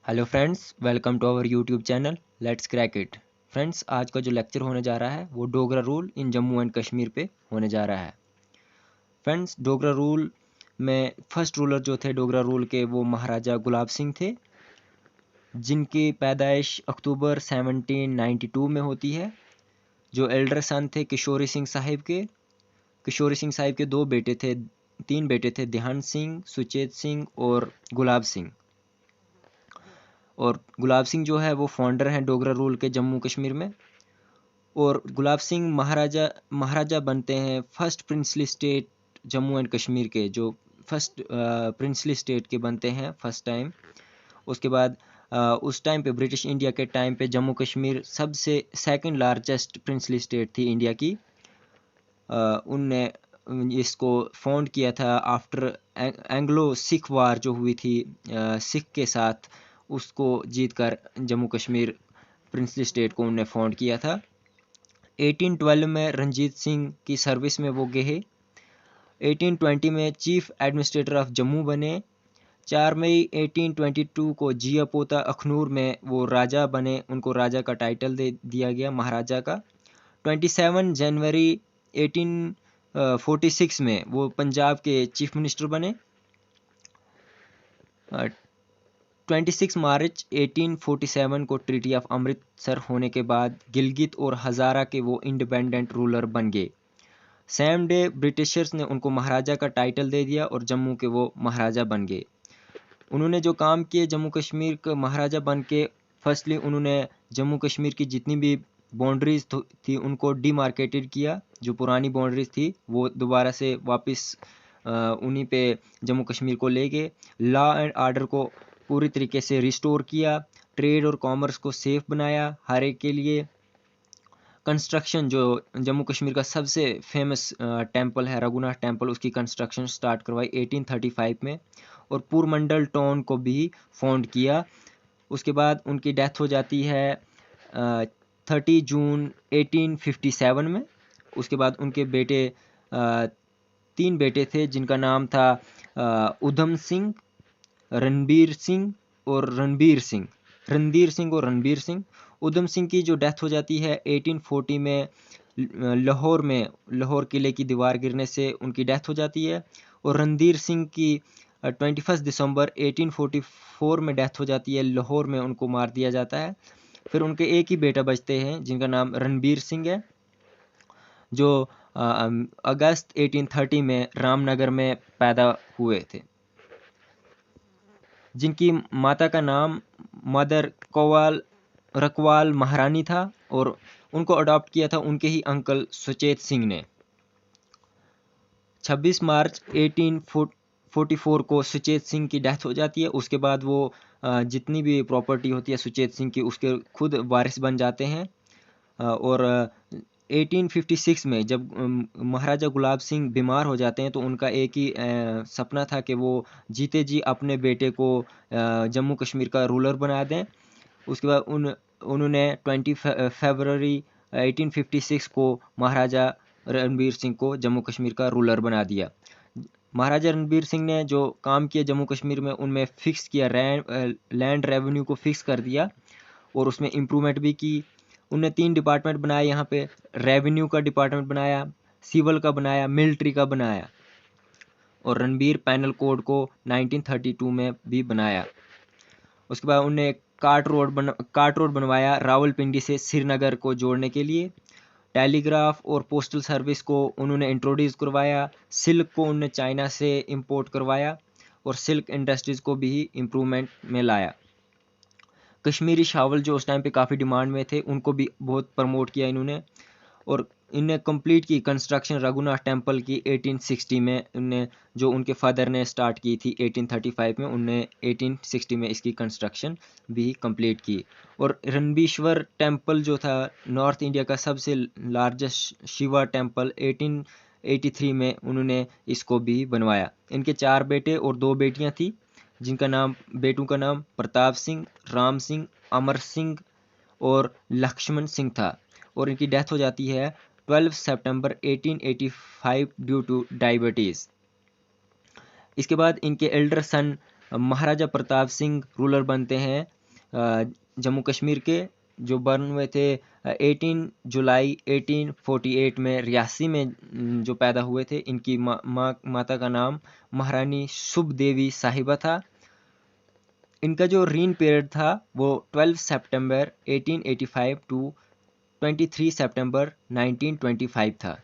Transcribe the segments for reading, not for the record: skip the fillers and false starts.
Hello friends, welcome to our YouTube channel let's crack it. Friends, आज का जो lecture होने जा रहा है वो Dogra rule in Jammu and Kashmir पे होने जा रहा है। फ्रेंड्स, डोगरा रूल में फर्स्ट रूलर जो थे डोगरा रूल के वो महाराजा गुलाब सिंह थे, जिनकी पैदाइश अक्टूबर 1792 में होती है। जो एल्डर सन थे किशोरी सिंह साहिब के। किशोरी सिंह साहिब के तीन बेटे थे, ध्यान सिंह, सुचेत सिंह और गुलाब सिंह। और गुलाब सिंह जो है वो फाउंडर हैं डोगरा रूल के जम्मू कश्मीर में। और गुलाब सिंह महाराजा बनते हैं first princely state Jammu and Kashmir के, जो फर्स्ट प्रिंसली स्टेट के बनते हैं फर्स्ट टाइम। उसके बाद उस टाइम पे ब्रिटिश इंडिया के टाइम पे जम्मू कश्मीर सबसे सेकंड लार्जेस्ट प्रिंसली स्टेट थी इंडिया की। उनने इसको फाउंड किया था आफ्टर एंग्लो सिख वार जो हुई थी सिख के साथ, उसको जीतकर जम्मू कश्मीर प्रिंसली स्टेट को उनने फाउंड किया था। 1812 में रंजीत सिंह की सर्विस में वो गए। 1820 में चीफ एडमिनिस्ट्रेटर ऑफ जम्मू बने। 4 मई 1822 को जिया पोता अखनूर में वो राजा बने, उनको राजा का टाइटल दे दिया गया, महाराजा का। 27 जनवरी 1846 में वो पंजाब के चीफ मिनिस्टर बने। 26 मार्च 1847 को ट्रीटी ऑफ अमृतसर होने के बाद गिलगित और हज़ारा के वो इंडिपेंडेंट रूलर बन गए। सेम डे ब्रिटिशर्स ने उनको महाराजा का टाइटल दे दिया और जम्मू के वो महाराजा बन गए। उन्होंने जो काम किए जम्मू कश्मीर का महाराजा बन के, फर्स्टली उन्होंने जम्मू कश्मीर की जितनी भी बाउंड्रीज थी उनको डीमार्केटेड किया। जो पुरानी बाउंड्रीज थी वो दोबारा से वापस उन्हीं पे जम्मू कश्मीर को ले गए। लॉ एंड आर्डर को पूरी तरीके से रिस्टोर किया। ट्रेड और कॉमर्स को सेफ बनाया हर एक के लिए। कंस्ट्रक्शन, जो जम्मू कश्मीर का सबसे फेमस टेंपल है रघुनाथ टेंपल, उसकी कंस्ट्रक्शन स्टार्ट करवाई 1835 में। और पूरमंडल टाउन को भी फाउंड किया। उसके बाद उनकी डेथ हो जाती है 30 जून 1857 में। उसके बाद उनके बेटे, 3 बेटे थे जिनका नाम था उधम सिंह, रणबीर सिंह और रणबीर सिंह। उधम सिंह की जो डेथ हो जाती है 1840 में लाहौर किले की दीवार गिरने से उनकी डेथ हो जाती है। और रणधीर सिंह की 21 दिसंबर 1844 में डेथ हो जाती है, लाहौर में उनको मार दिया जाता है। फिर उनके एक ही बेटा बचते हैं जिनका नाम रणबीर सिंह है, जो अगस्त 1830 में रामनगर में पैदा हुए थे, जिनकी माता का नाम मदर रकवाल महारानी था। और उनको अडॉप्ट किया था उनके ही अंकल सुचेत सिंह ने। 26 मार्च 1844 को सुचेत सिंह की डेथ हो जाती है। उसके बाद वो जितनी भी प्रॉपर्टी होती है सुचेत सिंह की, उसके खुद वारिस बन जाते हैं। और 1856 में जब महाराजा गुलाब सिंह बीमार हो जाते हैं तो उनका एक ही सपना था कि वो जीते जी अपने बेटे को जम्मू कश्मीर का रूलर बना दें। उसके बाद उन्होंने 20 फरवरी 1856 को महाराजा रणबीर सिंह को जम्मू कश्मीर का रूलर बना दिया। महाराजा रणबीर सिंह ने जो काम किया जम्मू कश्मीर में, उनमें फिक्स किया, लैंड रेवेन्यू को फिक्स कर दिया और उसमें इम्प्रूवमेंट भी की। उनने 3 डिपार्टमेंट बनाए यहाँ पे। रेवेन्यू का डिपार्टमेंट बनाया, सिविल का बनाया, मिलिट्री का बनाया। और रणबीर पैनल कोड को 1932 में भी बनाया। उसके बाद उनने कार्ट रोड बनवाया रावलपिंडी से श्रीनगर को जोड़ने के लिए। टेलीग्राफ और पोस्टल सर्विस को उन्होंने इंट्रोड्यूस करवाया। सिल्क को उन्होंने चाइना से इंपोर्ट करवाया और सिल्क इंडस्ट्रीज़ को भी इम्प्रूवमेंट में लाया। कश्मीरी शावल जो उस टाइम पे काफ़ी डिमांड में थे, उनको भी बहुत प्रमोट किया इन्होंने। और इनने कंप्लीट की कंस्ट्रक्शन रघुनाथ टेंपल की 1860 में। इनने जो उनके फादर ने स्टार्ट की थी 1835 में, उनने 1860 में इसकी कंस्ट्रक्शन भी कंप्लीट की। और रणबीश्वर टेंपल जो था नॉर्थ इंडिया का सबसे लार्जेस्ट शिवा टेंपल, 1883 में उन्होंने इसको भी बनवाया। इनके 4 बेटे और 2 बेटियां थी, जिनका नाम, बेटों का नाम प्रताप सिंह, राम सिंह, अमर सिंह और लक्ष्मण सिंह था। और इनकी डेथ हो जाती है 12 सितंबर 1885 ड्यू टू डायबिटीज़। इसके बाद इनके एल्डर सन महाराजा प्रताप सिंह रूलर बनते हैं जम्मू कश्मीर के, जो बर्न हुए थे 18 जुलाई 1848 में रियासी में, जो पैदा हुए थे। इनकी माता का नाम महारानी शुभ देवी साहिबा था। इनका जो रीन पीरियड था वो 12 सितंबर 1885 टू 23 सितंबर 1925 था।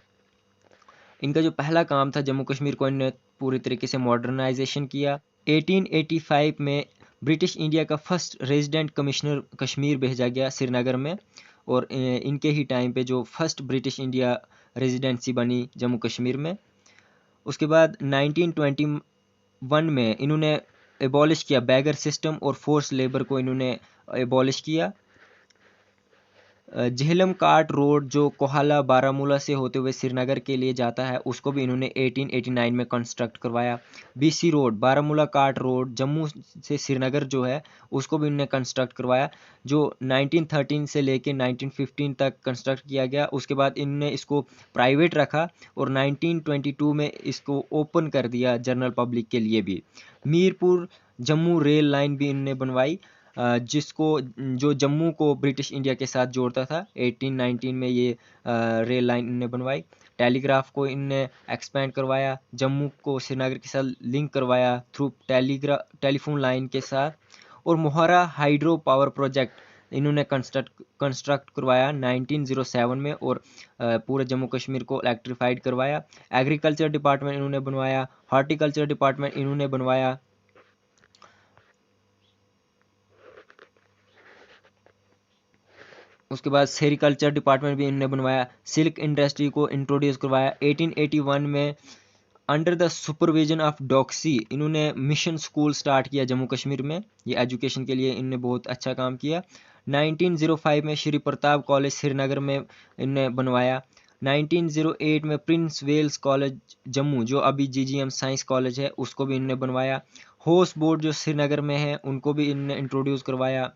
इनका जो पहला काम था, जम्मू कश्मीर को इन्होंने पूरी तरीके से मॉडर्नाइजेशन किया। 1885 में ब्रिटिश इंडिया का फर्स्ट रेजिडेंट कमिश्नर कश्मीर भेजा गया श्रीनगर में, और इनके ही टाइम पे जो फर्स्ट ब्रिटिश इंडिया रेजिडेंसी बनी जम्मू कश्मीर में। उसके बाद 1921 में इन्होंने एबॉलिश किया बैगर सिस्टम, और फोर्स लेबर को इन्होंने एबॉलिश किया। झेलम काट रोड जो कोहाला बारामूला से होते हुए श्रीनगर के लिए जाता है, उसको भी इन्होंने 1889 में कंस्ट्रक्ट करवाया। बीसी रोड, बारामूला काट रोड जम्मू से श्रीनगर जो है, उसको भी इन्होंने कंस्ट्रक्ट करवाया, जो 1913 से लेके 1915 तक कंस्ट्रक्ट किया गया। उसके बाद इन्होंने इसको प्राइवेट रखा, और 1922 में इसको ओपन कर दिया जनरल पब्लिक के लिए भी। मीरपुर जम्मू रेल लाइन भी इन्होंने बनवाई, जिसको जो जम्मू को ब्रिटिश इंडिया के साथ जोड़ता था। 1819 में ये रेल लाइन इन्होंने बनवाई। टेलीग्राफ को इनने एक्सपेंड करवाया, जम्मू को श्रीनगर के साथ लिंक करवाया थ्रू टेलीफोन लाइन के साथ। और मोहरा हाइड्रो पावर प्रोजेक्ट इन्होंने कंस्ट्रक्ट करवाया 1907 में, और पूरे जम्मू कश्मीर को इलेक्ट्रीफाइड करवाया। एग्रीकल्चर डिपार्टमेंट इन्होंने बनवाया, हॉर्टिकल्चर डिपार्टमेंट इन्होंने बनवाया। उसके बाद सेरिकल्चर डिपार्टमेंट भी इन्होंने बनवाया। सिल्क इंडस्ट्री को इंट्रोड्यूस करवाया। 1881 में under the supervision of Doxy इन्होंने मिशन स्कूल स्टार्ट किया जम्मू कश्मीर में। ये एजुकेशन के लिए इन्होंने बहुत अच्छा काम किया। 1905 में श्री प्रताप कॉलेज श्रीनगर में इन्होंने बनवाया। 1908 में प्रिंस वेल्स कॉलेज जम्मू, जो अभी जीजीएम साइंस कॉलेज है, उसको भी इन्होंने बनवाया। होस बोर्ड जो श्रीनगर में है, उनको भी इन्होंने इंट्रोड्यूस करवाया।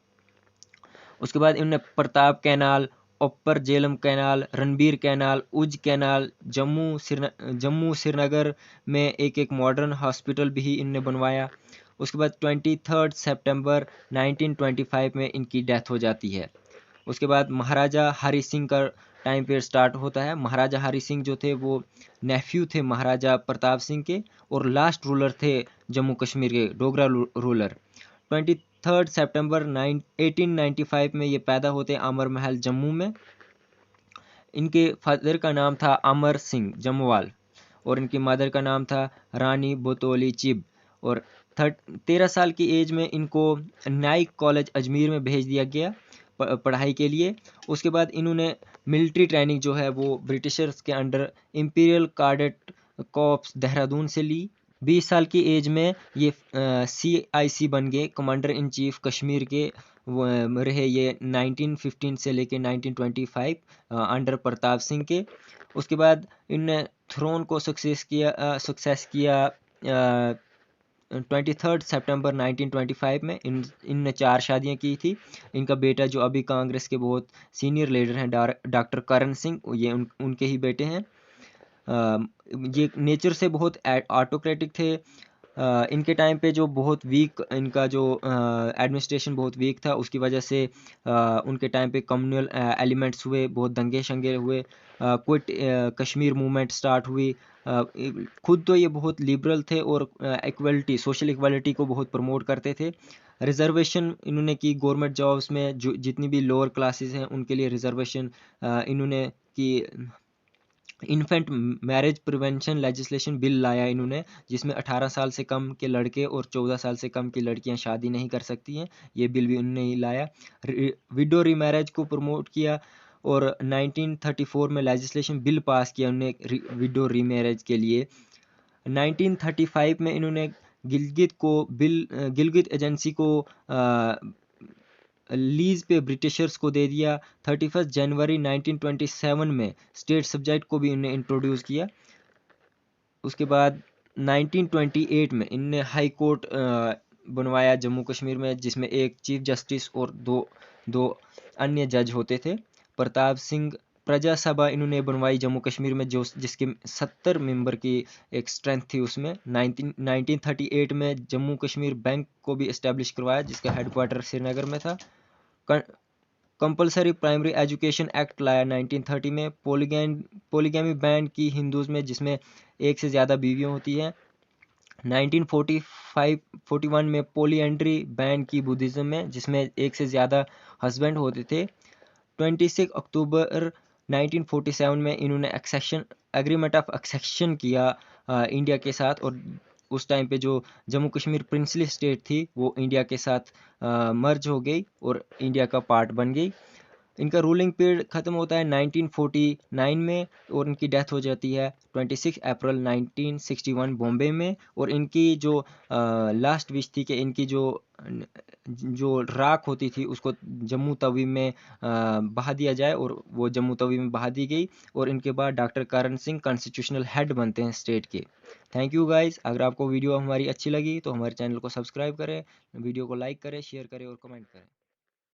उसके बाद इन्होंने प्रताप कैनाल, अपर जेलम कैनाल, रणबीर कैनाल, उज कैनाल, जम्मू श्रीनगर में एक एक मॉडर्न हॉस्पिटल भी इन्होंने बनवाया। उसके बाद 23 सितंबर 1925 में इनकी डेथ हो जाती है। उसके बाद महाराजा हरि सिंह का टाइम पीरियड स्टार्ट होता है। महाराजा हरि सिंह जो थे वो नेफ्यू थे महाराजा प्रताप सिंह के, और लास्ट रूलर थे जम्मू कश्मीर के, डोगरा रूलर। 23 सितंबर 1895 में ये पैदा होते अमर महल जम्मू में। इनके फादर का नाम था अमर सिंह जम्वाल, और इनकी मदर का नाम था रानी बोतोली चिब। और 13 साल की एज में इनको नाइक कॉलेज अजमेर में भेज दिया गया पढ़ाई के लिए। उसके बाद इन्होंने मिलिट्री ट्रेनिंग जो है वो ब्रिटिशर्स के under imperial cadet corps Dehradun से ली। 20 साल की एज में ये CIC बन गए, कमांडर इन चीफ कश्मीर के रहे ये 1915 से लेके 1925 अंडर प्रताप सिंह के। उसके बाद इनने थ्रोन को सक्सेस किया 23 सितंबर 1925 में। इनने 4 शादियां की थी। इनका बेटा जो अभी कांग्रेस के बहुत सीनियर लीडर हैं, डॉक्टर करण सिंह, ये उनके ही बेटे हैं। ये नेचर से बहुत ऑटोक्रेटिक थे। इनके टाइम पे जो बहुत वीक, इनका जो एडमिनिस्ट्रेशन बहुत वीक था, उसकी वजह से उनके टाइम पे कम्युनल एलिमेंट्स हुए, बहुत दंगे शंगे हुए, क्विट कश्मीर मूवमेंट स्टार्ट हुई। खुद तो ये बहुत लिबरल थे, और इक्वलिटी, सोशल इक्वलिटी को बहुत प्रमोट करते थे। रिजर्वेशन इन्होंने की गवर्नमेंट जॉब्स में, जो जितनी भी लोअर क्लासेस हैं उनके लिए रिजर्वेशन इन्होंने की। Infant marriage prevention legislation bill लाया इन्होंने, जिसमें 18 साल से कम के लड़के और 14 साल से कम की लड़कियां शादी नहीं कर सकती हैं। ये बिल भी उन्होंने ही लाया। विडो रीमैरिज को प्रमोट किया, और 1934 में लेजिस्लेशन बिल पास किया उन्होंने विडो रीमैरिज के लिए। 1935 में इन्होंने गिलगित एजेंसी को लीज पे ब्रिटिशर्स को दे दिया। 31 जनवरी 1927 में स्टेट सब्जेक्ट को भी इन्हें इंट्रोड्यूस किया। उसके बाद 1928 में इनने हाई कोर्ट बनवाया जम्मू कश्मीर में, जिसमें एक चीफ जस्टिस और दो अन्य जज होते थे। प्रताप सिंह प्रजा सभा इन्होंने बनवाई जम्मू कश्मीर में, जो जिसके 70 मेंबर की एक स्ट्रेंथ थी। उसमें 1938 में जम्मू कश्मीर बैंक को भी इस्टेब्लिश करवाया, जिसका हेडक्वार्टर श्रीनगर में था। कंपलसरी प्राइमरी एजुकेशन एक्ट लाया 1930 में। पोलीगैमी बैन की हिंदूज में, जिसमें एक से ज़्यादा बीवियाँ होती हैं। 1941 में पोलीएंड्री बैन की बुद्धिज़्म में, जिसमें एक से ज़्यादा हस्बैंड होते थे। 26 अक्टूबर 1947 में इन्होंने एग्रीमेंट ऑफ एक्सेशन किया इंडिया के साथ, और उस टाइम पे जो जम्मू कश्मीर प्रिंसली स्टेट थी वो इंडिया के साथ मर्ज हो गई और इंडिया का पार्ट बन गई। इनका रूलिंग पीरियड ख़त्म होता है 1949 में, और इनकी डेथ हो जाती है 26 अप्रैल 1961 बॉम्बे में। और इनकी जो लास्ट विश थी कि इनकी जो राख होती थी उसको जम्मू तवी में बहा दिया जाए, और वो जम्मू तवी में बहा दी गई। और इनके बाद doctor Karan Singh constitutional head बनते हैं स्टेट के। Thank you guys. अगर आपको वीडियो हमारी अच्छी लगी तो हमारे चैनल को सब्सक्राइब करें, वीडियो को लाइक करें, शेयर करें और कमेंट करें।